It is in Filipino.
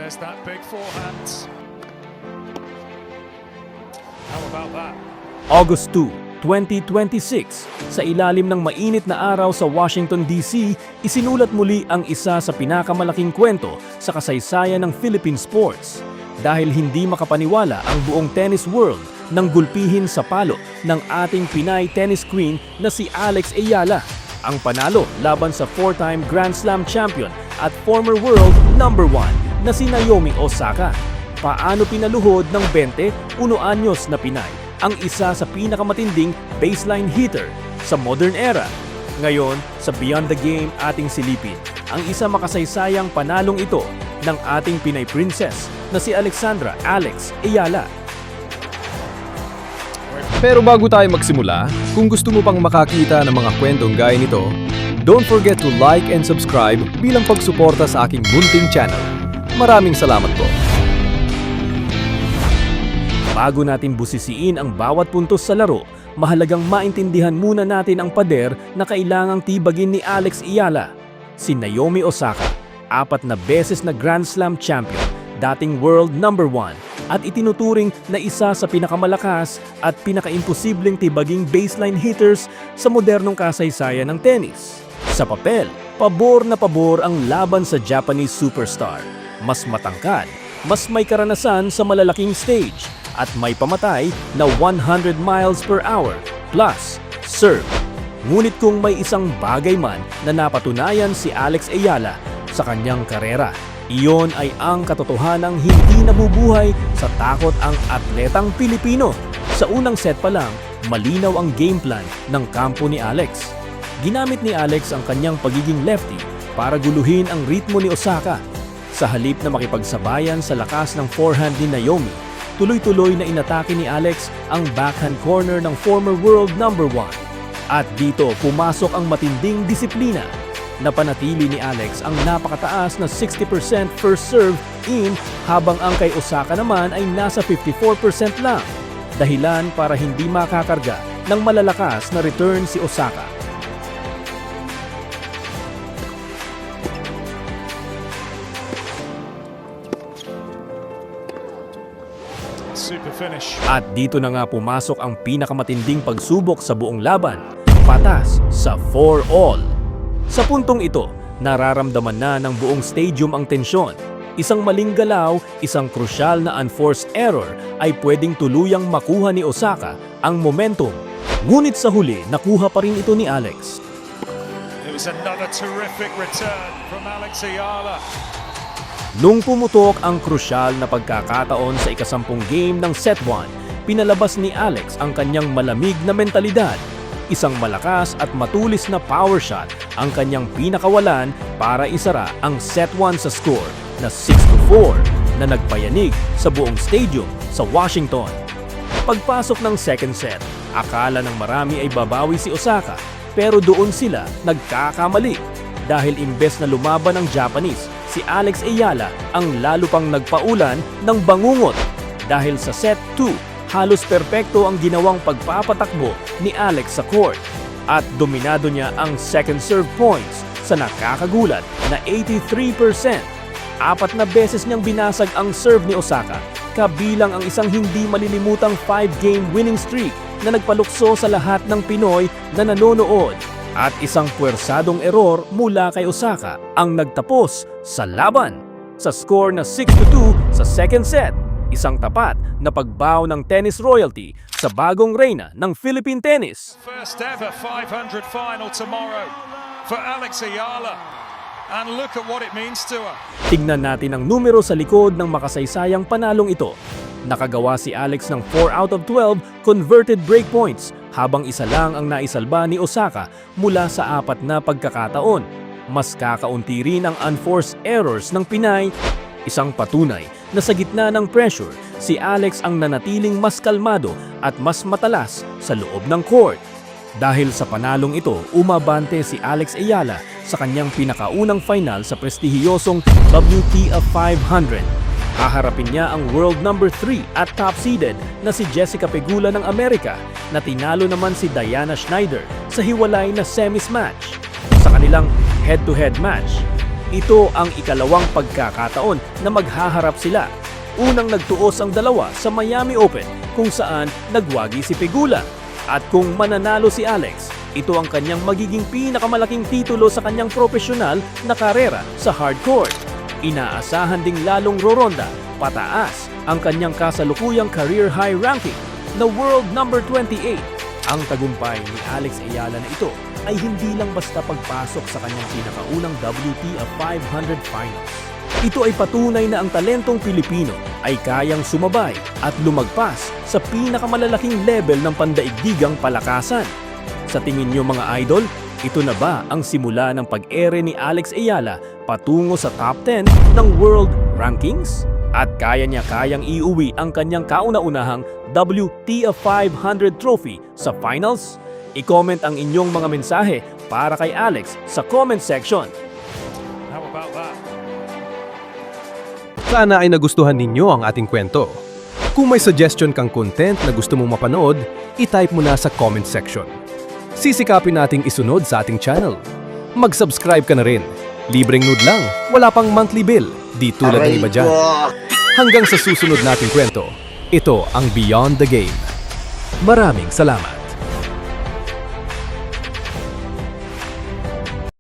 There's that big forehand. How about that? August 2, 2026, sa ilalim ng mainit na araw sa Washington, D.C., isinulat muli ang isa sa pinakamalaking kwento sa kasaysayan ng Philippine sports. Dahil hindi makapaniwala ang buong tennis world nang gulpihin sa palo ng ating Pinay tennis queen na si Alex Ayala, ang panalo laban sa 4-time Grand Slam champion at former world number 1 na si Naomi Osaka. Paano pinaluhod ng 21 anyos na Pinay ang isa sa pinakamatinding baseline hitter sa modern era? Ngayon, sa Beyond the Game ating silipin ang isa makasaysayang panalong ito ng ating Pinay princess na si Alexandra Alex Ayala. Pero bago tayo magsimula, kung gusto mo pang makakita ng mga kwentong gaya nito, don't forget to like and subscribe bilang pagsuporta sa aking munting channel. Maraming salamat po. Bago natin busisiin ang bawat puntos sa laro, mahalagang maintindihan muna natin ang pader na kailangang tibagin ni Alex Ayala. Si Naomi Osaka, 4 na beses na Grand Slam champion, dating world number 1, at itinuturing na isa sa pinakamalakas at pinakaimposibleng tibaging baseline hitters sa modernong kasaysayan ng tennis. Sa papel, pabor na pabor ang laban sa Japanese superstar. Mas matangkad, mas may karanasan sa malalaking stage, at may pamatay na 100 miles per hour plus serve. Ngunit kung may isang bagay man na napatunayan si Alex Ayala sa kanyang karera, iyon ay ang katotohanang hindi nabubuhay sa takot ang atletang Pilipino. Sa unang set pa lang, malinaw ang game plan ng kampo ni Alex. Ginamit ni Alex ang kanyang pagiging lefty para guluhin ang ritmo ni Osaka. Sa halip na makipagsabayan sa lakas ng forehand ni Naomi, tuloy-tuloy na inatake ni Alex ang backhand corner ng former world number 1. At dito pumasok ang matinding disiplina. Napanatili ni Alex ang napakataas na 60% first serve in habang ang kay Osaka naman ay nasa 54% lang. Dahilan para hindi makakarga ng malalakas na return si Osaka. Super finish. At dito na nga pumasok ang pinakamatinding pagsubok sa buong laban, patas sa 4-all. Sa puntong ito, nararamdaman na ng buong stadium ang tensyon. Isang maling galaw, isang krusyal na unforced error ay pwedeng tuluyang makuha ni Osaka ang momentum. Ngunit sa huli, nakuha pa rin ito ni Alex. It was another terrific return from Alex Ayala. Nung pumutok ang krusyal na pagkakataon sa ikasampung game ng set 1, pinalabas ni Alex ang kanyang malamig na mentalidad. Isang malakas at matulis na power shot ang kanyang pinakawalan para isara ang set 1 sa score na 6-4 na nagpayanig sa buong stadium sa Washington. Pagpasok ng second set, akala ng marami ay babawi si Osaka, pero doon sila nagkakamali dahil imbes na lumaban ng Japanese, si Alex Ayala ang lalo pang nagpaulan ng bangungot. Dahil sa set 2, halos perpekto ang ginawang pagpapatakbo ni Alex sa court at dominado niya ang second serve points sa nakakagulat na 83%. 4 na beses niyang binasag ang serve ni Osaka, kabilang ang isang hindi malilimutang 5-game winning streak na nagpalukso sa lahat ng Pinoy na nanonood. At isang puwersadong error mula kay Osaka ang nagtapos sa laban. Sa score na 6-2 sa second set, isang tapat na pagbaw ng tennis royalty sa bagong reyna ng Philippine tennis. First ever 500 final tomorrow for Alex Ayala. And look at what it means to her. Tignan natin ang numero sa likod ng makasaysayang panalong ito. Nakagawa si Alex ng 4 out of 12 converted breakpoints, habang isa lang ang naisalba ni Osaka mula sa 4 na pagkakataon. Mas kakaunti rin ang unforced errors ng Pinay. Isang patunay na sa gitna ng pressure, si Alex ang nanatiling mas kalmado at mas matalas sa loob ng court. Dahil sa panalong ito, umabante si Alex Ayala sa kanyang pinakaunang final sa prestihiyosong WTA 500. Haharapin niya ang world number 3 at top seeded na si Jessica Pegula ng Amerika, na tinalo naman si Diana Schneider sa hiwalay na semis match. Sa kanilang head-to-head match, Ito ang ikalawang pagkakataon na maghaharap sila. Unang nagtuos ang dalawa sa Miami Open kung saan nagwagi si Pegula. At kung mananalo si Alex, ito ang kanyang magiging pinakamalaking titulo sa kanyang profesional na karera sa hardcourt. Inaasahan ding lalong roronda pataas ang kanyang kasalukuyang career high ranking na world number 28. Ang tagumpay ni Alex Ayala na ito ay hindi lang basta pagpasok sa kanyang pinakaunang WTA 500 finals. Ito ay patunay na ang talentong Pilipino ay kayang sumabay at lumagpas sa pinakamalalaking level ng pandaigdigang palakasan. Sa tingin niyo mga idol, ito na ba ang simula ng pag-ere ni Alex Ayala patungo sa top 10 ng world rankings? At kaya niya kayang iuwi ang kanyang kauna-unahang WTA 500 trophy sa finals? I-comment ang inyong mga mensahe para kay Alex sa comment section. How about that? Sana ay nagustuhan ninyo ang ating kwento. Kung may suggestion kang content na gusto mong mapanood, i-type mo na sa comment section. Sisikapin nating isunod sa ating channel. Mag-subscribe ka na rin. Libreng nude lang, wala pang monthly bill, di tulad ng iba dyan. Hanggang sa susunod nating kwento, ito ang Beyond the Game. Maraming salamat.